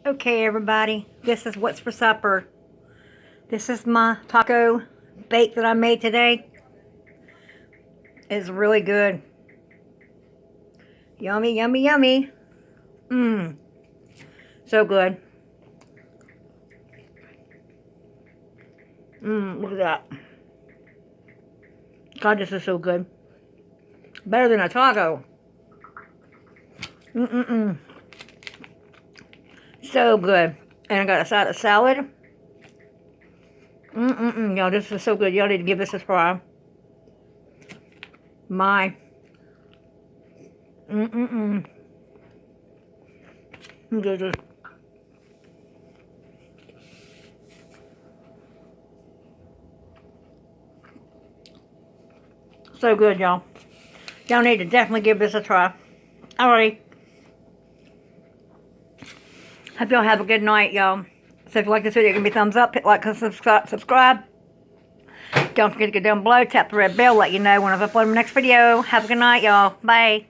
Okay, everybody, this is what's for supper. This is my taco bake that I made today. It's really good. Yummy, yummy, yummy. Mmm. So good. Mmm, look at that. God, this is so good. Better than a taco. Mm-mm-mm. So good. And I got a side of salad. Mm-mm-mm. Y'all, this is so good. Y'all need to give this a try. My. Mm-mm-mm. Good. So good, y'all. Y'all need to definitely give this a try. Alrighty. Hope y'all have a good night, y'all. So if you like this video, give me a thumbs up, hit like and subscribe. Don't forget to go down below, tap the red bell, let you know when I upload my next video. Have a good night, y'all. Bye.